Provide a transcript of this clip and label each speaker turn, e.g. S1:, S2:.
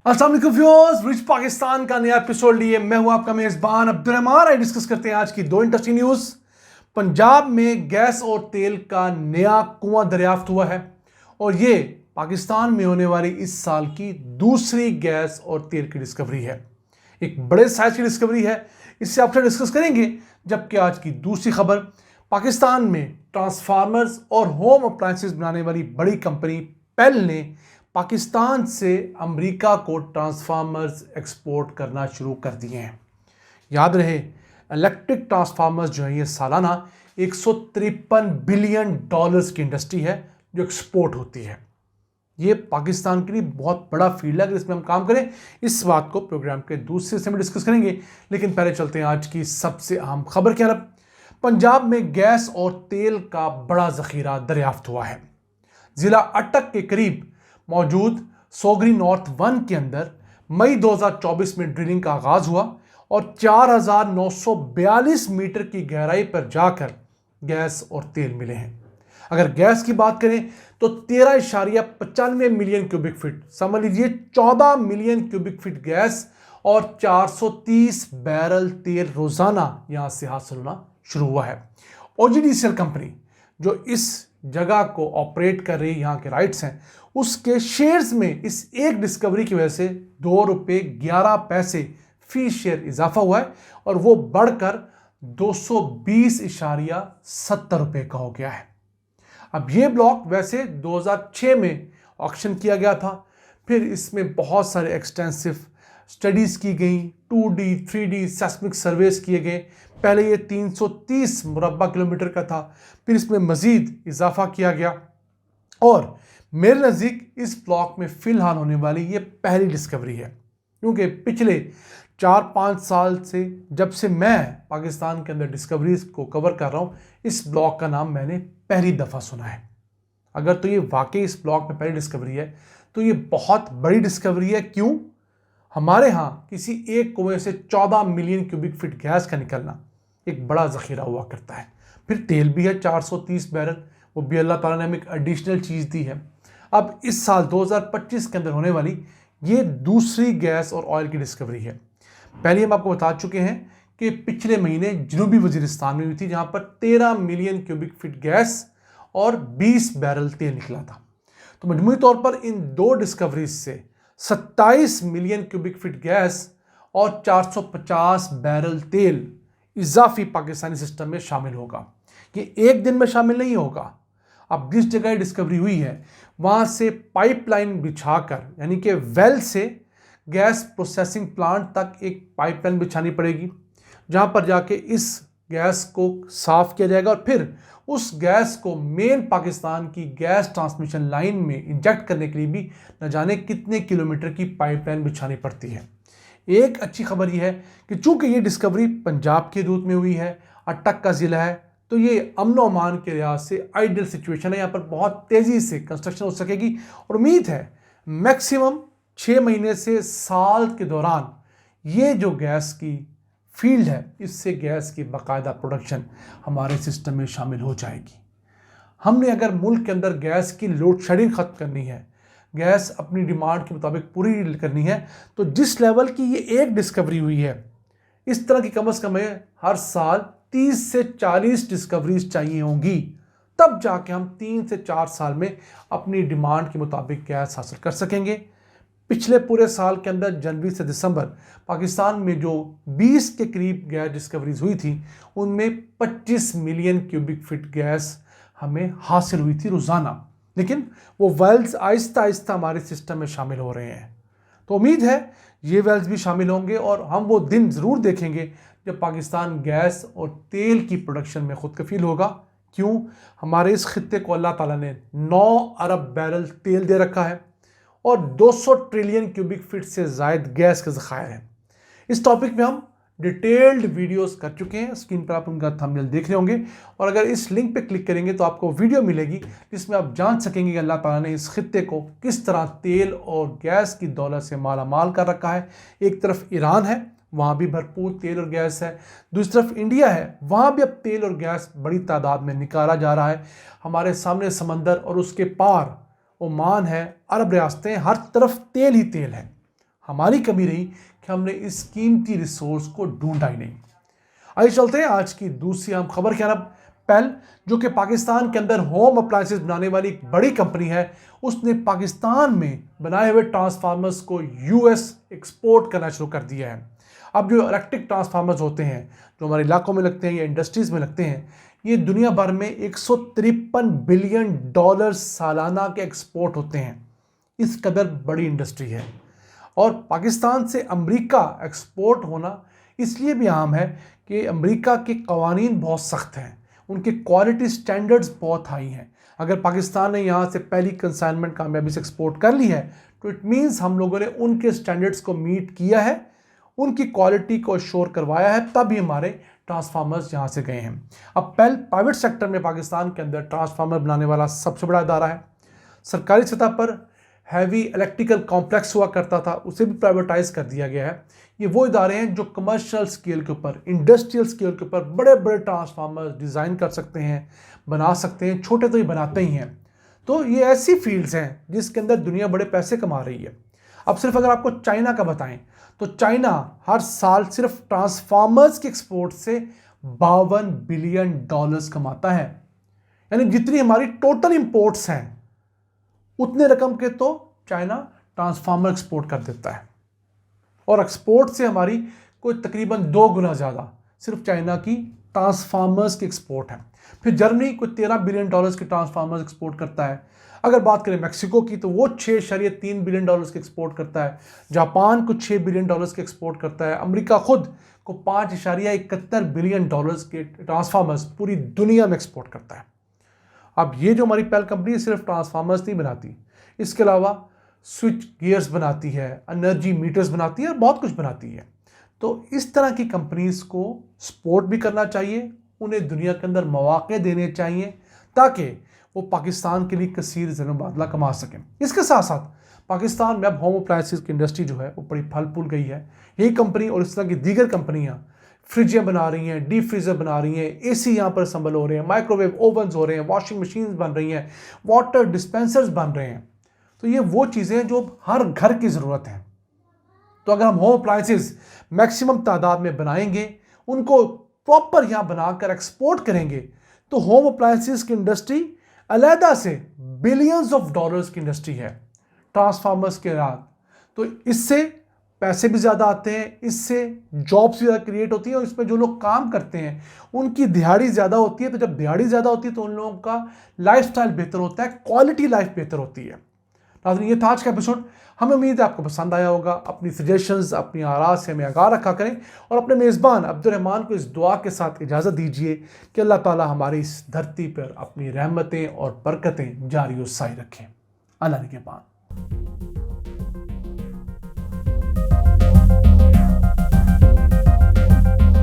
S1: अस्सलाम वालेकुम viewers, rich Pakistan का नया एपिसोड लिए मैं हूं आपका मेजबान अब्दुल रहमान। आज डिस्कस करते हैं आज की दो इंटरेस्टिंग न्यूज़। पंजाब में गैस और तेल का नया कुआं दरियाफ्त हुआ है और ये पाकिस्तान में होने वाली इस साल की दूसरी गैस और तेल की डिस्कवरी है। एक बड़े साइज की डिस्कवरी है, इससे आपसे डिस्कस करेंगे। जबकि आज की दूसरी खबर, पाकिस्तान में ट्रांसफार्मर्स और होम अप्लायंसेस बनाने वाली बड़ी कंपनी पेल ने पाकिस्तान से अमेरिका को ट्रांसफार्मर्स एक्सपोर्ट करना शुरू कर दिए हैं। याद रहे, इलेक्ट्रिक ट्रांसफार्मर्स जो है ये सालाना 153 बिलियन डॉलर्स की इंडस्ट्री है जो एक्सपोर्ट होती है। ये पाकिस्तान के लिए बहुत बड़ा फील्ड है अगर इसमें हम काम करें। इस बात को प्रोग्राम के दूसरे हिस्से में डिस्कस करेंगे, लेकिन पहले चलते हैं आज की सबसे अहम खबर की तरफ। पंजाब में गैस और तेल का बड़ा जखीरा दरियाफ्त हुआ है। जिला अटक के करीब मौजूद सोगरी नॉर्थ 1 के अंदर मई 2024 में ड्रिलिंग का आगाज हुआ और 4,942 मीटर की गहराई पर जाकर गैस और तेल मिले हैं। अगर गैस की बात करें तो 13.95 मिलियन क्यूबिक फीट, समझ लीजिए 14 मिलियन क्यूबिक फीट गैस और 430 बैरल तेल रोजाना यहां से हासिल होना शुरू हुआ है। ओजीडीसीएल कंपनी जो इस जगह को ऑपरेट कर रही यहाँ के राइट्स हैं, उसके शेयर्स में इस एक डिस्कवरी की वजह से ₹2.11 फी शेयर इजाफा हुआ है और वो बढ़कर ₹220.70 का हो गया है। अब ये ब्लॉक वैसे 2006 में ऑक्शन किया गया था, फिर इसमें बहुत सारे एक्सटेंसिव स्टडीज़ की गई, 2D 3D सेस्मिक सर्वेस किए गए। पहले ये 330 मुरब्बा किलोमीटर का था, फिर इसमें मज़ीद इजाफा किया गया और मेरे नज़दीक इस ब्लॉक में फ़िलहाल होने वाली ये पहली डिस्कवरी है। क्योंकि पिछले 4-5 साल से जब से मैं पाकिस्तान के अंदर डिस्कवरीज को कवर कर रहा हूँ, इस ब्लॉक का नाम मैंने पहली दफ़ा सुना है। अगर तो ये वाकई इस ब्लॉक में पहली डिस्कवरी है तो ये बहुत बड़ी डिस्कवरी है। क्यों? हमारे यहाँ किसी एक कुएं से 14 मिलियन क्यूबिक फीट गैस का निकलना एक बड़ा ज़ख़ीरा हुआ करता है। फिर तेल भी है 430 बैरल, वो भी अल्लाह ताला ने हमें एक एडिशनल चीज़ दी है। अब इस साल 2025 के अंदर होने वाली ये दूसरी गैस और ऑयल की डिस्कवरी है। पहले हम आपको बता चुके हैं कि पिछले महीने जनूबी वजीरिस्तान में हुई थी, जहाँ पर 13 मिलियन क्यूबिक फीट गैस और 20 बैरल तेल निकला था। तो मजमूई तौर पर इन दो डिस्कवरीज से 27 मिलियन क्यूबिक फीट गैस और 450 बैरल तेल इजाफी पाकिस्तानी सिस्टम में शामिल होगा। ये एक दिन में शामिल नहीं होगा। अब जिस जगह डिस्कवरी हुई है वहाँ से पाइपलाइन बिछाकर, यानी कि वेल से गैस प्रोसेसिंग प्लांट तक एक पाइपलाइन बिछानी पड़ेगी, जहाँ पर जाके इस गैस को साफ़ किया जाएगा और फिर उस गैस को मेन पाकिस्तान की गैस ट्रांसमिशन लाइन में इंजेक्ट करने के लिए भी न जाने कितने किलोमीटर की पाइपलाइन बिछानी पड़ती है। एक अच्छी खबर यह है कि चूँकि ये डिस्कवरी पंजाब के रूट में हुई है, अटक का ज़िला है, तो ये अमन अमान के लिहाज से आइडियल सिचुएशन है। यहाँ पर बहुत तेज़ी से कंस्ट्रक्शन हो सकेगी और उम्मीद है मैक्सिमम 6 महीने से साल के दौरान ये जो गैस की फील्ड है, इससे गैस की बाकायदा प्रोडक्शन हमारे सिस्टम में शामिल हो जाएगी। हमने अगर मुल्क के अंदर गैस की लोड शेडिंग ख़त्म करनी है, गैस अपनी डिमांड के मुताबिक पूरी करनी है, तो जिस लेवल की ये एक डिस्कवरी हुई है, इस तरह की कम से कम हर साल 30 से 40 डिस्कवरीज चाहिए होंगी, तब जाके हम 3 से 4 साल में अपनी डिमांड के मुताबिक गैस हासिल कर सकेंगे। पिछले पूरे साल के अंदर जनवरी से दिसंबर पाकिस्तान में जो 20 के करीब गैस डिस्कवरीज हुई थी, उनमें 25 मिलियन क्यूबिक फीट गैस हमें हासिल हुई थी रोज़ाना। लेकिन वो वेल्स आहिस्ता आहिस्ता हमारे सिस्टम में शामिल हो रहे हैं, तो उम्मीद है ये वेल्स भी शामिल होंगे और हम वो दिन ज़रूर देखेंगे जब पाकिस्तान गैस और तेल की प्रोडक्शन में खुद कफील होगा। क्यों? हमारे इस खित्ते को अल्लाह ताला ने 9 अरब बैरल तेल दे रखा है और 200 ट्रिलियन क्यूबिक फीट से ज़ायद गैस के ज़खायर हैं। इस टॉपिक में हम डिटेल्ड वीडियोस कर चुके हैं, स्क्रीन पर आप उनका थंबनेल देख रहे होंगे और अगर इस लिंक पे क्लिक करेंगे तो आपको वीडियो मिलेगी जिसमें आप जान सकेंगे कि अल्लाह ताला ने इस खित्ते को किस तरह तेल और गैस की दौलत से माला माल कर रखा है। एक तरफ ईरान है, वहाँ भी भरपूर तेल और गैस है, दूसरी तरफ इंडिया है, वहाँ भी अब तेल और गैस बड़ी तादाद में निकाला जा रहा है। हमारे सामने समंदर और उसके पार ओमान है, अरब रियासतें, हर तरफ तेल ही तेल है। हमारी कमी रही कि हमने इस कीमती रिसोर्स को ढूंढा ही नहीं। आइए चलते हैं आज की दूसरी अहम खबर की तरफ। पेल, जो कि पाकिस्तान के अंदर होम अप्लायंसेस बनाने वाली एक बड़ी कंपनी है, उसने पाकिस्तान में बनाए हुए ट्रांसफार्मर्स को यूएस एक्सपोर्ट करना शुरू कर दिया है। अब जो इलेक्ट्रिक ट्रांसफार्मर्स होते हैं जो हमारे इलाकों में लगते हैं या इंडस्ट्रीज में लगते हैं, ये दुनिया भर में 153 बिलियन डॉलर सालाना के एक्सपोर्ट होते हैं। इस कदर बड़ी इंडस्ट्री है। और पाकिस्तान से अमेरिका एक्सपोर्ट होना इसलिए भी आम है कि अमेरिका के कवानीन बहुत सख्त हैं, उनके क्वालिटी स्टैंडर्ड्स बहुत हाई हैं। अगर पाकिस्तान ने यहाँ से पहली कंसाइनमेंट कामयाबी से एक्सपोर्ट कर ली है तो इट मीन्स हम लोगों ने उनके स्टैंडर्ड्स को मीट किया है, उनकी क्वालिटी को श्योर करवाया है, तब ही हमारे ट्रांसफार्मर्स यहाँ से गए हैं। अब पेल प्राइवेट सेक्टर में पाकिस्तान के अंदर ट्रांसफार्मर बनाने वाला सबसे बड़ा इदारा है। सरकारी सतह पर हैवी इलेक्ट्रिकल कॉम्प्लेक्स हुआ करता था, उसे भी प्राइवेटाइज कर दिया गया है। ये वो इदारे हैं जो कमर्शियल स्केल के ऊपर, इंडस्ट्रियल स्केल के ऊपर बड़े बड़े ट्रांसफार्मर डिज़ाइन कर सकते हैं, बना सकते हैं, छोटे तो ही बनाते ही हैं। तो ये ऐसी फील्ड्स हैं जिसके अंदर दुनिया बड़े पैसे कमा रही है। अब सिर्फ अगर आपको चाइना का बताएं तो चाइना हर साल सिर्फ ट्रांसफार्मर्स के एक्सपोर्ट से 52 बिलियन डॉलर्स कमाता है। यानी जितनी हमारी टोटल इंपोर्ट्स हैं उतने रकम के तो चाइना ट्रांसफार्मर एक्सपोर्ट कर देता है। और एक्सपोर्ट से हमारी कोई तकरीबन 2 गुना ज़्यादा सिर्फ चाइना की ट्रांसफार्मर्स की एक्सपोर्ट है। फिर जर्मनी कोई 13 बिलियन डॉलर्स की ट्रांसफार्मर्स एक्सपोर्ट करता है। अगर बात करें मैक्सिको की तो वो 6.3 बिलियन डॉलर्स की एक्सपोर्ट करता है। जापान को 6 बिलियन डॉलर्स की एक्सपोर्ट करता है। अमेरिका खुद को 5.71 बिलियन डॉलर्स के ट्रांसफार्मर्स पूरी दुनिया में एक्सपोर्ट करता है। अब ये जो हमारी पेल कंपनी सिर्फ ट्रांसफार्मर्स नहीं बनाती, इसके अलावा स्विच गियर्स बनाती है, एनर्जी मीटर्स बनाती है और बहुत कुछ बनाती है। तो इस तरह की कंपनीज को सपोर्ट भी करना चाहिए, उन्हें दुनिया के अंदर मौके देने चाहिए ताकि वो पाकिस्तान के लिए कसीर ज़र-ए-मुबादला कमा सकें। इसके साथ साथ पाकिस्तान में अब होम अप्लायंसेस की इंडस्ट्री जो है वो बड़ी फल फूल गई है। यही कंपनी और इस तरह की दीगर कंपनियाँ फ्रिजें बना रही हैं, डीप फ्रीज़र बना रही हैं, एसी यहाँ पर संभल हो रहे हैं, माइक्रोवेव ओवन्स हो रहे हैं, वॉशिंग मशीन्स बन रही हैं, वाटर डिस्पेंसर्स बन रहे हैं। तो ये वो चीज़ें जो हर घर की ज़रूरत है। तो अगर हम होम अप्लायंसेस मैक्सिमम तादाद में बनाएंगे, उनको प्रॉपर यहाँ बनाकर एक्सपोर्ट करेंगे, तो होम अप्लायंसेस की इंडस्ट्री अलहदा से बिलियंस ऑफ डॉलर्स की इंडस्ट्री है ट्रांसफार्मर्स के साथ। तो इससे पैसे भी ज़्यादा आते हैं, इससे जॉब्स भी ज़्यादा क्रिएट होती है और इसमें जो लोग काम करते हैं उनकी दिहाड़ी ज़्यादा होती है। तो जब दिहाड़ी ज़्यादा होती है तो उन लोगों का लाइफस्टाइल बेहतर होता है, क्वालिटी लाइफ बेहतर होती है। नाज़रीन, ये था आज का एपिसोड। हमें उम्मीद है आपको पसंद आया होगा। अपनी सजेशंस, अपनी आरा से हमें आगाह रखा करें और अपने मेज़बान अब्दुर्रहमान को इस दुआ के साथ इजाज़त दीजिए कि अल्लाह ताला हमारी इस धरती पर अपनी रहमतें और बरकतें जारी और साई रखें। अल्लाह निगहबान।